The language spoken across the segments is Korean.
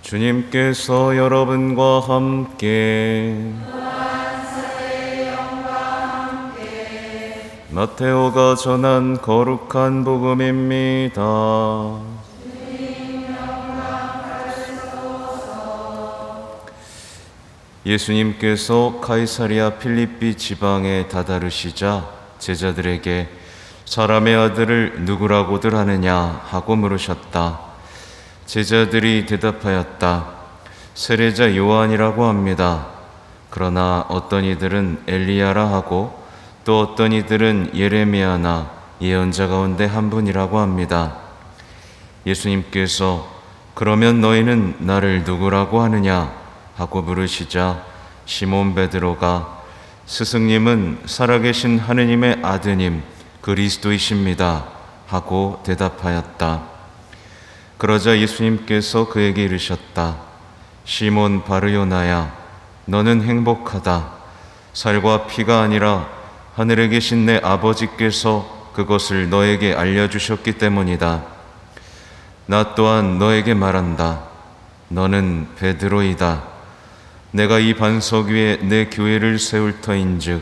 주님께서 여러분과 함께 마테오가 전한 거룩한 복음입니다. 예수님께서 가이사랴 필립비 지방에 다다르시자 제자들에게 사람의 아들을 누구라고들 하느냐 하고 물으셨다. 제자들이 대답하였다. 세례자 요한이라고 합니다. 그러나 어떤 이들은 엘리야라 하고 또 어떤 이들은 예레미야나 예언자 가운데 한 분이라고 합니다. 예수님께서 그러면 너희는 나를 누구라고 하느냐 하고 물으시자 시몬 베드로가 스승님은 살아계신 하느님의 아드님 그리스도이십니다 하고 대답하였다. 그러자 예수님께서 그에게 이르셨다. 시몬 바르요나야, 너는 행복하다. 살과 피가 아니라 하늘에 계신 내 아버지께서 그것을 너에게 알려주셨기 때문이다. 나 또한 너에게 말한다. 너는 베드로이다. 내가 이 반석 위에 내 교회를 세울 터인즉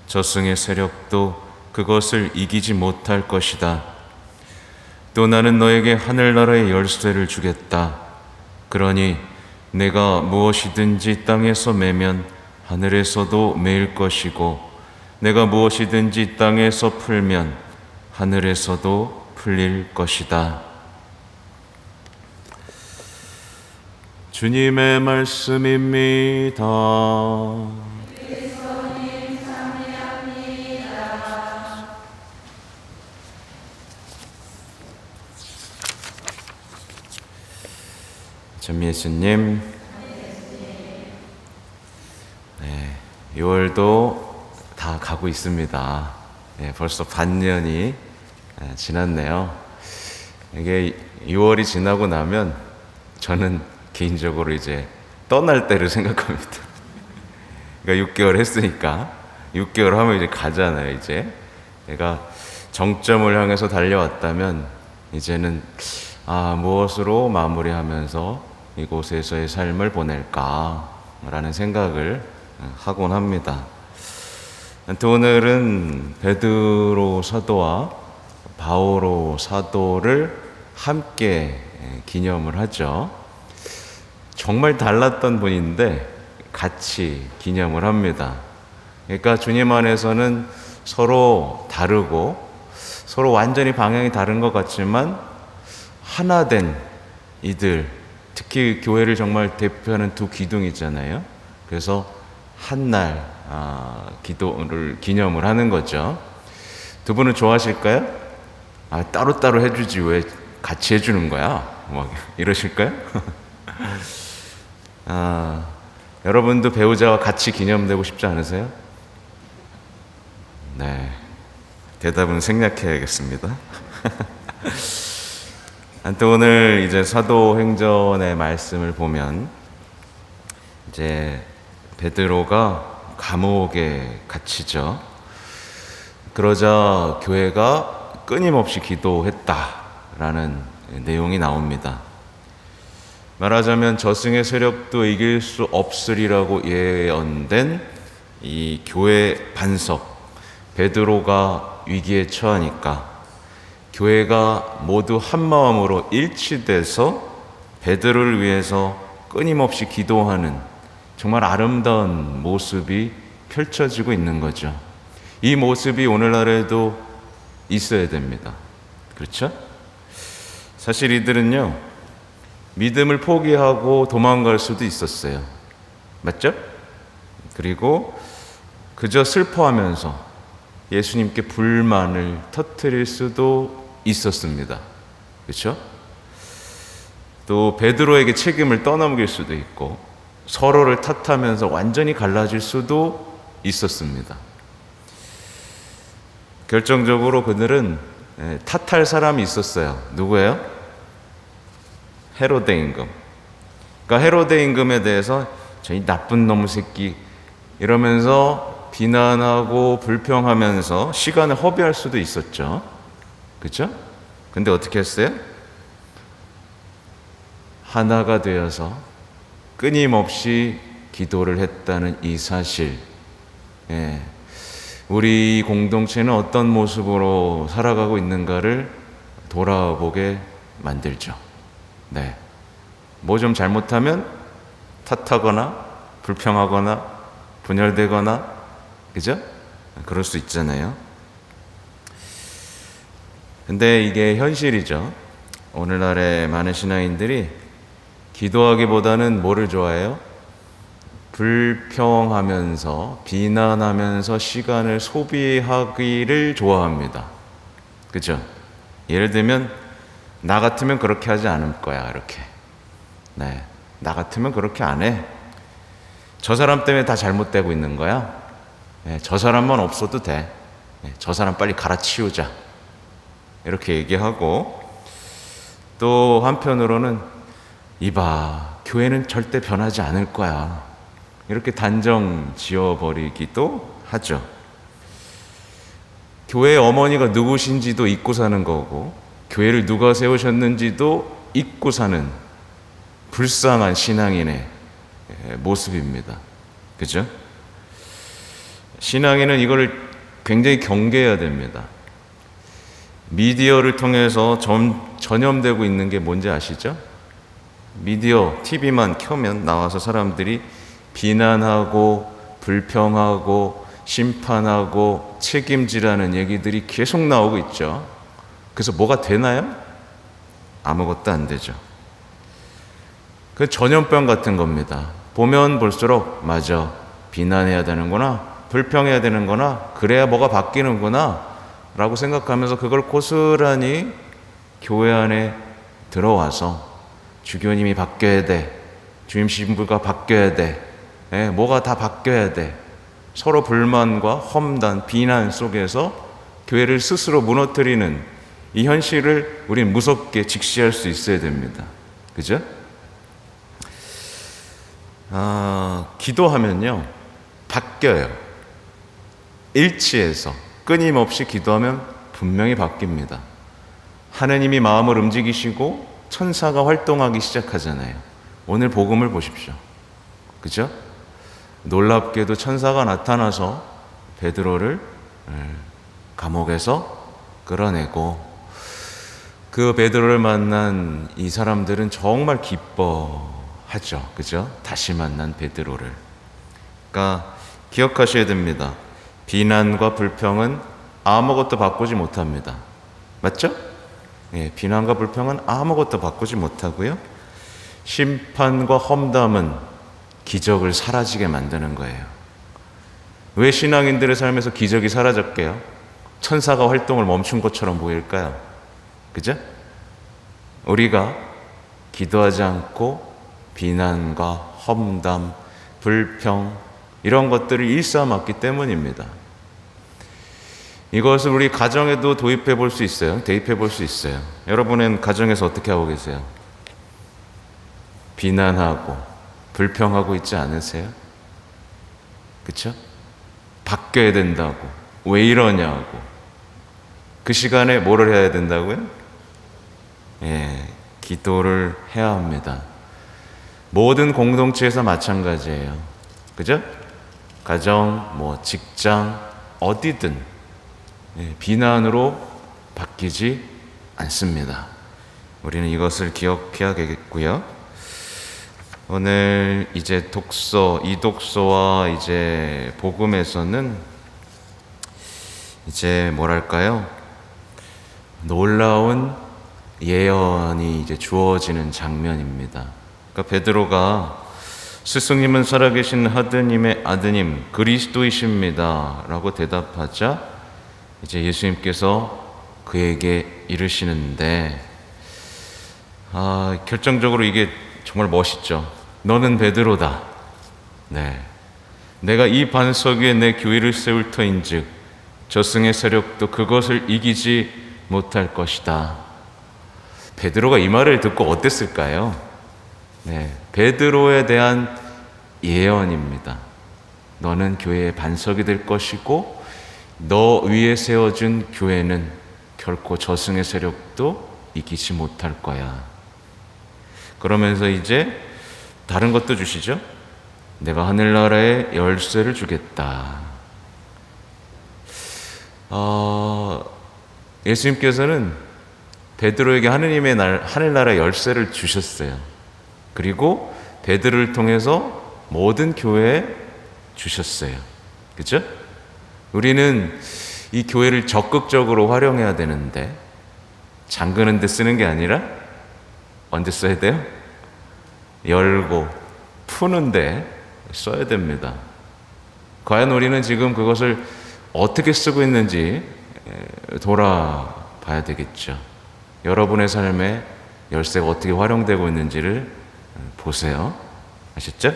저승의 세력도 그것을 이기지 못할 것이다. 또 나는 너에게 하늘나라의 열쇠를 주겠다. 그러니 내가 무엇이든지 땅에서 매면 하늘에서도 매일 것이고 내가 무엇이든지 땅에서 풀면 하늘에서도 풀릴 것이다. 주님의 말씀입니다. 전미예수님, 6월도 다 가고 있습니다. 벌써 반년이 지났네요. 이게 6월이 지나고 나면 저는 개인적으로 이제 떠날 때를 생각합니다. 그러니까 6개월 했으니까 6개월 하면 이제 가잖아요. 이제 내가 정점을 향해서 달려왔다면 이제는 무엇으로 마무리하면서 이곳에서의 삶을 보낼까라는 생각을 하곤 합니다. 오늘은 베드로 사도와 바오로 사도를 함께 기념을 하죠. 정말 달랐던 분인데 같이 기념을 합니다. 그러니까 주님 안에서는 서로 다르고 서로 완전히 방향이 다른 것 같지만 하나 된 이들, 특히 교회를 정말 대표하는 두 기둥이잖아요. 그래서 한날 기도를 기념을 하는 거죠. 두 분은 좋아하실까요? 따로따로 해주지 왜 같이 해주는 거야? 이러실까요? 여러분도 배우자와 같이 기념되고 싶지 않으세요? 네, 대답은 생략해야겠습니다. 또 오늘 이제 사도행전의 말씀을 보면 이제 베드로가 감옥에 갇히죠. 그러자 교회가 끊임없이 기도했다라는 내용이 나옵니다. 말하자면 저승의 세력도 이길 수 없으리라고 예언된 이 교회 반석 베드로가 위기에 처하니까 교회가 모두 한 마음으로 일치돼서 베드로를 위해서 끊임없이 기도하는 정말 아름다운 모습이 펼쳐지고 있는 거죠. 이 모습이 오늘날에도 있어야 됩니다. 그렇죠? 사실 이들은요, 믿음을 포기하고 도망갈 수도 있었어요. 맞죠? 그리고 그저 슬퍼하면서 예수님께 불만을 터뜨릴 수도 있었습니다. 그렇죠? 또 베드로에게 책임을 떠넘길 수도 있고 서로를 탓하면서 완전히 갈라질 수도 있었습니다. 결정적으로 그들은 탓할 사람이 있었어요. 누구예요? 헤로데 임금. 그러니까 헤로데 임금에 대해서 저희 나쁜 놈 새끼 이러면서 비난하고 불평하면서 시간을 허비할 수도 있었죠. 그렇죠? 근데 어떻게 했어요? 하나가 되어서 끊임없이 기도를 했다는 이 사실, 예, 우리 공동체는 어떤 모습으로 살아가고 있는가를 돌아보게 만들죠. 네. 뭐 좀 잘못하면 탓하거나 불평하거나 분열되거나, 그죠? 그럴 수 있잖아요. 근데 이게 현실이죠. 오늘날의 많은 신앙인들이 기도하기보다는 뭐를 좋아해요? 불평하면서 비난하면서 시간을 소비하기를 좋아합니다. 그죠? 예를 들면 나 같으면 그렇게 하지 않을 거야, 이렇게. 네, 나 같으면 그렇게 안 해. 저 사람 때문에 다 잘못되고 있는 거야. 네, 저 사람만 없어도 돼. 네, 저 사람 빨리 갈아치우자. 이렇게 얘기하고, 또 한편으로는 이봐, 교회는 절대 변하지 않을 거야. 이렇게 단정 지어버리기도 하죠. 교회 어머니가 누구신지도 잊고 사는 거고, 교회를 누가 세우셨는지도 잊고 사는 불쌍한 신앙인의 모습입니다. 그죠? 신앙인은 이걸 굉장히 경계해야 됩니다. 미디어를 통해서 전염되고 있는 게 뭔지 아시죠? 미디어, TV만 켜면 나와서 사람들이 비난하고 불평하고 심판하고 책임지라는 얘기들이 계속 나오고 있죠. 그래서 뭐가 되나요? 아무것도 안 되죠. 그 전염병 같은 겁니다. 보면 볼수록 맞아, 비난해야 되는구나, 불평해야 되는구나, 그래야 뭐가 바뀌는구나 라고 생각하면서 그걸 고스란히 교회 안에 들어와서 주교님이 바뀌어야 돼, 주임 신부가 바뀌어야 돼, 뭐가 다 바뀌어야 돼, 서로 불만과 험단, 비난 속에서 교회를 스스로 무너뜨리는 이 현실을 우린 무섭게 직시할 수 있어야 됩니다. 그죠? 기도하면요 바뀌어요. 일치해서 끊임없이 기도하면 분명히 바뀝니다. 하느님이 마음을 움직이시고 천사가 활동하기 시작하잖아요. 오늘 복음을 보십시오. 그죠? 놀랍게도 천사가 나타나서 베드로를 감옥에서 끌어내고, 그 베드로를 만난 이 사람들은 정말 기뻐하죠. 그죠? 다시 만난 베드로를. 그러니까 기억하셔야 됩니다. 비난과 불평은 아무것도 바꾸지 못합니다. 맞죠? 예, 비난과 불평은 아무것도 바꾸지 못하고요. 심판과 험담은 기적을 사라지게 만드는 거예요. 왜 신앙인들의 삶에서 기적이 사라졌게요? 천사가 활동을 멈춘 것처럼 보일까요? 그죠? 우리가 기도하지 않고 비난과 험담, 불평 이런 것들을 일삼았기 때문입니다. 이것을 우리 가정에도 도입해 볼 수 있어요. 대입해 볼 수 있어요. 여러분은 가정에서 어떻게 하고 계세요? 비난하고 불평하고 있지 않으세요? 그렇죠? 바뀌어야 된다고, 왜 이러냐고. 그 시간에 뭐를 해야 된다고요? 예, 기도를 해야 합니다. 모든 공동체에서 마찬가지예요. 그죠? 가정, 직장, 어디든 비난으로 바뀌지 않습니다. 우리는 이것을 기억해야겠고요. 오늘 이제 이 독서와 이제 복음에서는 이제 뭐랄까요? 놀라운 예언이 이제 주어지는 장면입니다. 그러니까 베드로가 스승님은 살아계신 하느님의 아드님 그리스도이십니다 라고 대답하자 이제 예수님께서 그에게 이르시는데, 결정적으로 이게 정말 멋있죠. 너는 베드로다. 네, 내가 이 반석 위에 내 교회를 세울 터인즉 저승의 세력도 그것을 이기지 못할 것이다. 베드로가 이 말을 듣고 어땠을까요? 네, 베드로에 대한 예언입니다. 너는 교회의 반석이 될 것이고 너 위에 세워준 교회는 결코 저승의 세력도 이기지 못할 거야. 그러면서 이제 다른 것도 주시죠. 내가 하늘나라의 열쇠를 주겠다. 예수님께서는 베드로에게 하늘나라 열쇠를 주셨어요. 그리고 베드로를 통해서 모든 교회에 주셨어요. 그렇죠? 우리는 이 교회를 적극적으로 활용해야 되는데 잠그는 데 쓰는 게 아니라 언제 써야 돼요? 열고 푸는데 써야 됩니다. 과연 우리는 지금 그것을 어떻게 쓰고 있는지 돌아봐야 되겠죠. 여러분의 삶에 열쇠가 어떻게 활용되고 있는지를 보세요. 아셨죠?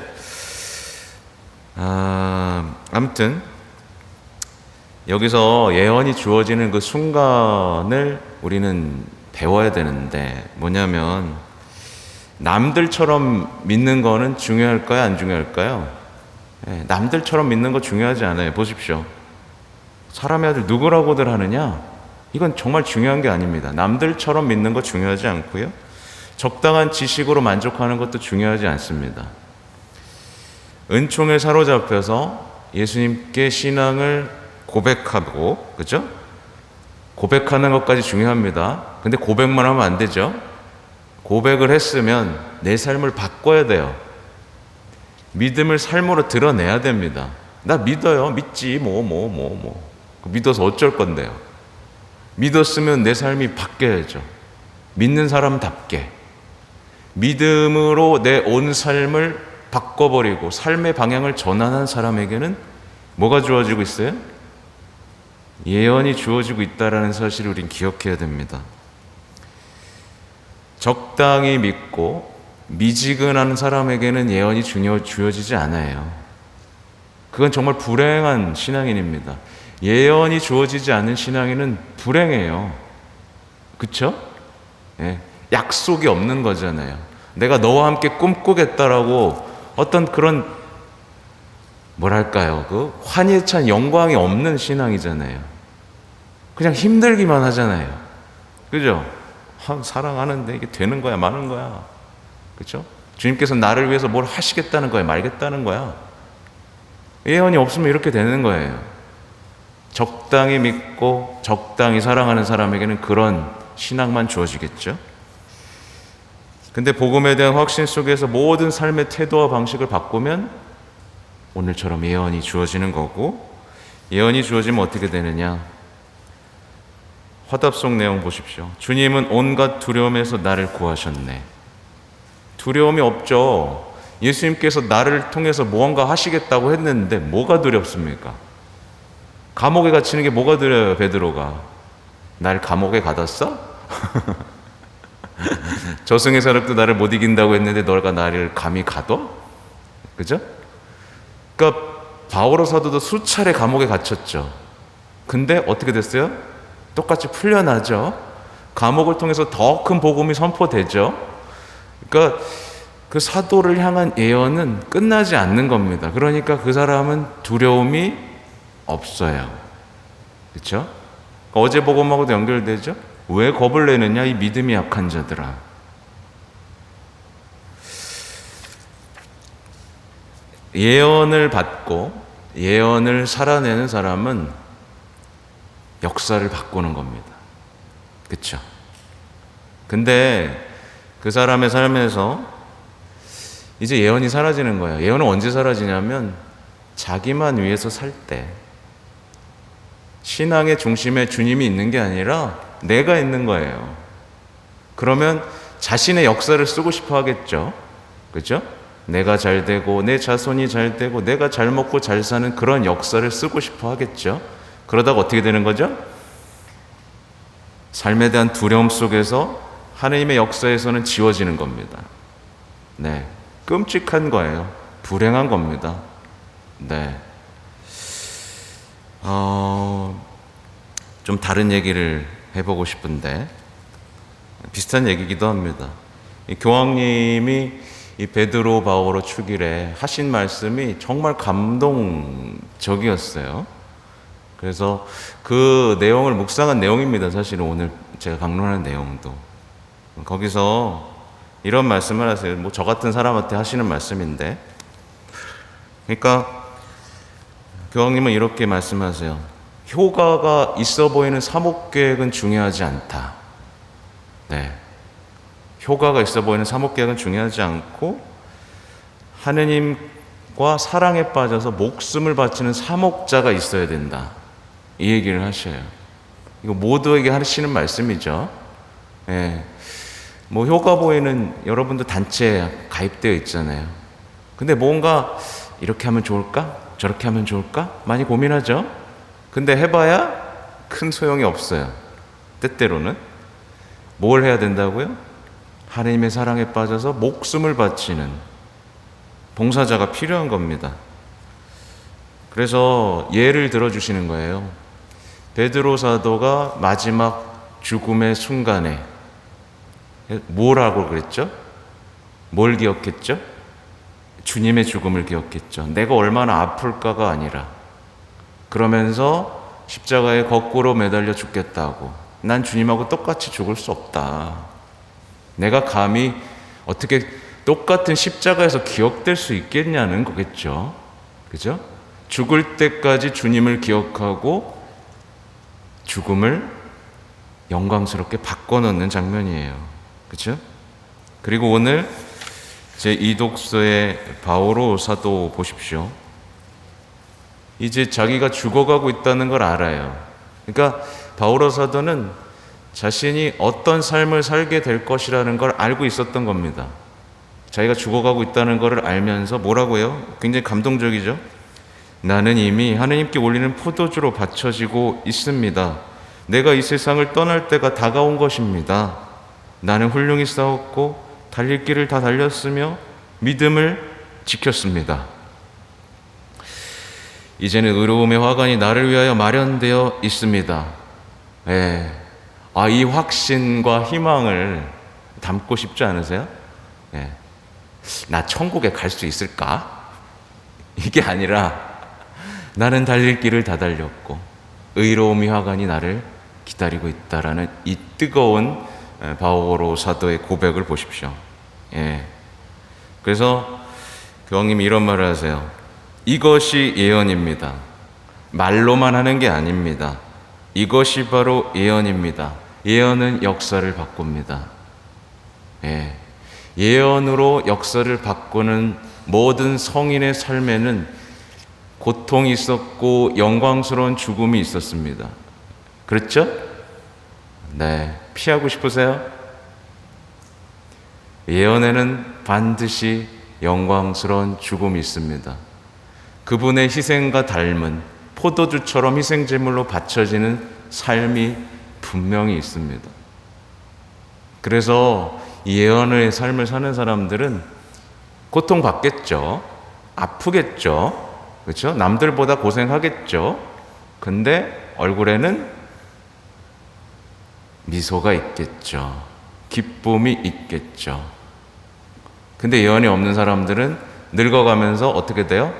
아무튼 여기서 예언이 주어지는 그 순간을 우리는 배워야 되는데 뭐냐면 남들처럼 믿는 거는 중요할까요? 안 중요할까요? 남들처럼 믿는 거 중요하지 않아요. 보십시오. 사람의 아들 누구라고들 하느냐? 이건 정말 중요한 게 아닙니다. 남들처럼 믿는 거 중요하지 않고요. 적당한 지식으로 만족하는 것도 중요하지 않습니다. 은총에 사로잡혀서 예수님께 신앙을 고백하고, 그죠? 고백하는 것까지 중요합니다. 근데 고백만 하면 안 되죠. 고백을 했으면 내 삶을 바꿔야 돼요. 믿음을 삶으로 드러내야 됩니다. 나 믿어요. 믿지. 믿어서 어쩔 건데요. 믿었으면 내 삶이 바뀌어야죠. 믿는 사람답게. 믿음으로 내 온 삶을 바꿔버리고 삶의 방향을 전환한 사람에게는 뭐가 주어지고 있어요? 예언이 주어지고 있다는 사실을 우린 기억해야 됩니다. 적당히 믿고 미지근한 사람에게는 예언이 주어지지 않아요. 그건 정말 불행한 신앙인입니다. 예언이 주어지지 않은 신앙인은 불행해요. 그쵸? 예, 약속이 없는 거잖아요. 내가 너와 함께 꿈꾸겠다라고 어떤 그런 뭐랄까요? 그 환희에 찬 영광이 없는 신앙이잖아요. 그냥 힘들기만 하잖아요. 그죠? 사랑하는데 이게 되는 거야, 마는 거야. 그죠? 주님께서 나를 위해서 뭘 하시겠다는 거야, 말겠다는 거야. 예언이 없으면 이렇게 되는 거예요. 적당히 믿고 적당히 사랑하는 사람에게는 그런 신앙만 주어지겠죠. 근데 복음에 대한 확신 속에서 모든 삶의 태도와 방식을 바꾸면 오늘처럼 예언이 주어지는 거고, 예언이 주어지면 어떻게 되느냐? 화답 속 내용 보십시오. 주님은 온갖 두려움에서 나를 구하셨네. 두려움이 없죠. 예수님께서 나를 통해서 무언가 하시겠다고 했는데 뭐가 두렵습니까? 감옥에 갇히는 게 뭐가 두려워요? 베드로가 날 감옥에 가뒀어? 저승의 사람도 나를 못 이긴다고 했는데 너가 나를 감히 가둬? 그죠? 그러니까 바오로 사도도 수차례 감옥에 갇혔죠. 근데 어떻게 됐어요? 똑같이 풀려나죠. 감옥을 통해서 더 큰 복음이 선포되죠. 그러니까 그 사도를 향한 예언은 끝나지 않는 겁니다. 그러니까 그 사람은 두려움이 없어요. 그렇죠? 어제 복음하고도 연결되죠. 왜 겁을 내느냐? 이 믿음이 약한 자들아. 예언을 받고 예언을 살아내는 사람은 역사를 바꾸는 겁니다. 그렇죠? 근데 그 사람의 삶에서 이제 예언이 사라지는 거예요. 예언은 언제 사라지냐면 자기만 위해서 살 때. 신앙의 중심에 주님이 있는 게 아니라 내가 있는 거예요. 그러면 자신의 역사를 쓰고 싶어 하겠죠. 그렇죠? 내가 잘 되고 내 자손이 잘 되고 내가 잘 먹고 잘 사는 그런 역사를 쓰고 싶어 하겠죠. 그러다가 어떻게 되는 거죠? 삶에 대한 두려움 속에서 하나님의 역사에서는 지워지는 겁니다. 네, 끔찍한 거예요. 불행한 겁니다. 네. 좀 다른 얘기를 해보고 싶은데 비슷한 얘기기도 합니다. 이 교황님이 이 베드로 바오로 축일에 하신 말씀이 정말 감동적이었어요. 그래서 그 내용을 묵상한 내용입니다. 사실은 오늘 제가 강론하는 내용도. 거기서 이런 말씀을 하세요. 뭐 저 같은 사람한테 하시는 말씀인데, 그러니까 교황님은 이렇게 말씀하세요. 효과가 있어 보이는 사목계획은 중요하지 않다. 네. 효과가 있어 보이는 사목계획은 중요하지 않고 하느님과 사랑에 빠져서 목숨을 바치는 사목자가 있어야 된다. 이 얘기를 하셔요. 이거 모두에게 하시는 말씀이죠. 예. 뭐 효과 보이는 여러분도 단체에 가입되어 있잖아요. 근데 뭔가 이렇게 하면 좋을까? 저렇게 하면 좋을까? 많이 고민하죠. 근데 해봐야 큰 소용이 없어요. 때때로는. 뭘 해야 된다고요? 하나님의 사랑에 빠져서 목숨을 바치는 봉사자가 필요한 겁니다. 그래서 예를 들어주시는 거예요. 베드로 사도가 마지막 죽음의 순간에 뭘 하고 그랬죠? 뭘 기억했죠? 주님의 죽음을 기억했죠. 내가 얼마나 아플까가 아니라, 그러면서 십자가에 거꾸로 매달려 죽겠다고. 난 주님하고 똑같이 죽을 수 없다. 내가 감히 어떻게 똑같은 십자가에서 기억될 수 있겠냐는 거겠죠. 그죠? 죽을 때까지 주님을 기억하고 죽음을 영광스럽게 바꿔놓는 장면이에요. 그죠? 그리고 오늘 제2독서의 바오로 사도 보십시오. 이제 자기가 죽어가고 있다는 걸 알아요. 그러니까 바오로 사도는 자신이 어떤 삶을 살게 될 것이라는 걸 알고 있었던 겁니다. 자기가 죽어가고 있다는 걸 알면서 뭐라고요? 굉장히 감동적이죠. 나는 이미 하느님께 올리는 포도주로 바쳐지고 있습니다. 내가 이 세상을 떠날 때가 다가온 것입니다. 나는 훌륭히 싸웠고 달릴 길을 다 달렸으며 믿음을 지켰습니다. 이제는 의로움의 화관이 나를 위하여 마련되어 있습니다. 예. 이 확신과 희망을 담고 싶지 않으세요? 예. 나 천국에 갈 수 있을까? 이게 아니라 나는 달릴 길을 다 달렸고 의로움의 화관이 나를 기다리고 있다라는 이 뜨거운 바오로 사도의 고백을 보십시오. 예. 그래서 교황님이 이런 말을 하세요. 이것이 예언입니다. 말로만 하는 게 아닙니다. 이것이 바로 예언입니다. 예언은 역사를 바꿉니다. 예. 예언으로 역사를 바꾸는 모든 성인의 삶에는 고통이 있었고 영광스러운 죽음이 있었습니다. 그렇죠? 네. 피하고 싶으세요? 예언에는 반드시 영광스러운 죽음이 있습니다. 그분의 희생과 닮은 포도주처럼 희생제물로 바쳐지는 삶이 분명히 있습니다. 그래서 예언의 삶을 사는 사람들은 고통받겠죠. 아프겠죠. 그렇죠? 남들보다 고생하겠죠. 근데 얼굴에는 미소가 있겠죠. 기쁨이 있겠죠. 근데 예언이 없는 사람들은 늙어가면서 어떻게 돼요?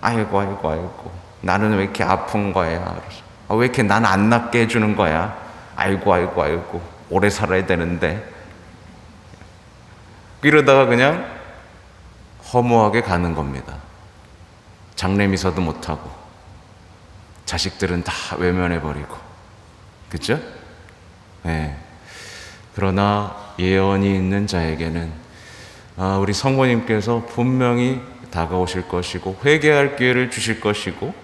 아이고 나는 왜 이렇게 아픈 거야? 왜 이렇게 난 안 낫게 해주는 거야? 아이고 오래 살아야 되는데. 이러다가 그냥 허무하게 가는 겁니다. 장례미사도 못하고 자식들은 다 외면해버리고. 그렇죠? 네. 그러나 예언이 있는 자에게는 우리 성모님께서 분명히 다가오실 것이고 회개할 기회를 주실 것이고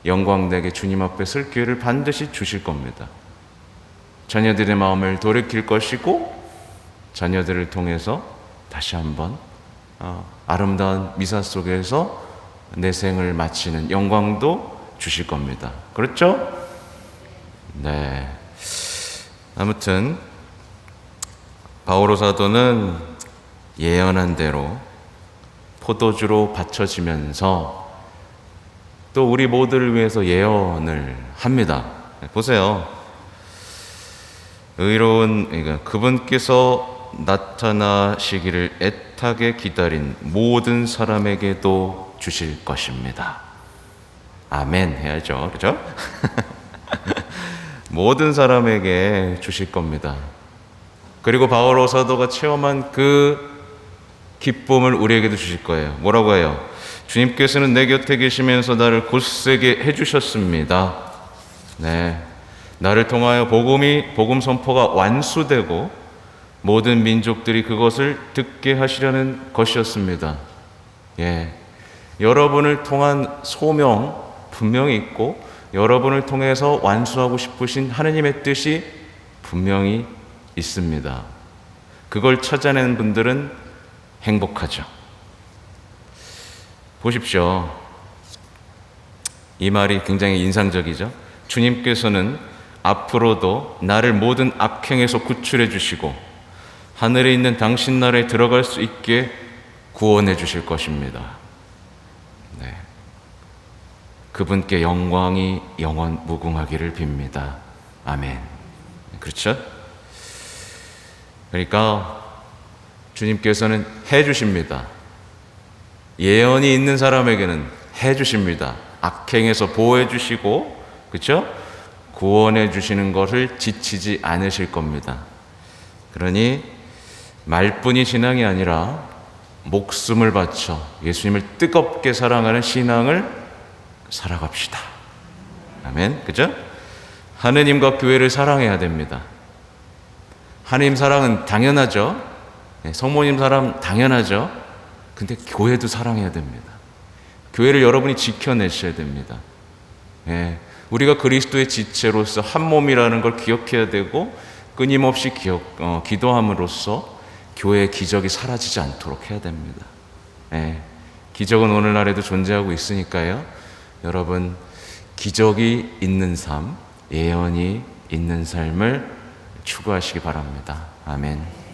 영광되게 주님 앞에 설 기회를 반드시 주실 겁니다. 자녀들의 마음을 돌이킬 것이고 자녀들을 통해서 다시 한번 아름다운 미사 속에서 내 생을 마치는 영광도 주실 겁니다. 그렇죠? 네. 아무튼 바오로 사도는 예언한 대로 포도주로 바쳐지면서 또 우리 모두를 위해서 예언을 합니다. 보세요. 그러니까 그분께서 나타나시기를 애타게 기다린 모든 사람에게도 주실 것입니다. 아멘 해야죠. 그죠? 모든 사람에게 주실 겁니다. 그리고 바오로 사도가 체험한 그 기쁨을 우리에게도 주실 거예요. 뭐라고 해요? 주님께서는 내 곁에 계시면서 나를 굳세게 해주셨습니다. 네, 나를 통하여 복음 선포가 완수되고 모든 민족들이 그것을 듣게 하시려는 것이었습니다. 예, 여러분을 통한 소명 분명히 있고 여러분을 통해서 완수하고 싶으신 하느님의 뜻이 분명히 있습니다. 그걸 찾아내는 분들은 행복하죠. 보십시오. 이 말이 굉장히 인상적이죠. 주님께서는 앞으로도 나를 모든 악행에서 구출해 주시고 하늘에 있는 당신 나라에 들어갈 수 있게 구원해 주실 것입니다. 네. 그분께 영광이 영원 무궁하기를 빕니다. 아멘. 그렇죠? 그러니까 주님께서는 해 주십니다. 예언이 있는 사람에게는 해 주십니다. 악행에서 보호해 주시고, 그렇죠? 구원해 주시는 것을 지치지 않으실 겁니다. 그러니 말뿐이 신앙이 아니라 목숨을 바쳐 예수님을 뜨겁게 사랑하는 신앙을 살아갑시다. 아멘. 그죠? 하느님과 교회를 사랑해야 됩니다. 하느님 사랑은 당연하죠. 성모님 사랑 당연하죠. 근데 교회도 사랑해야 됩니다. 교회를 여러분이 지켜내셔야 됩니다. 우리가 그리스도의 지체로서 한 몸이라는 걸 기억해야 되고 끊임없이 기도함으로써 교회의 기적이 사라지지 않도록 해야 됩니다. 기적은 오늘날에도 존재하고 있으니까요. 여러분, 기적이 있는 삶, 예언이 있는 삶을 추구하시기 바랍니다. 아멘.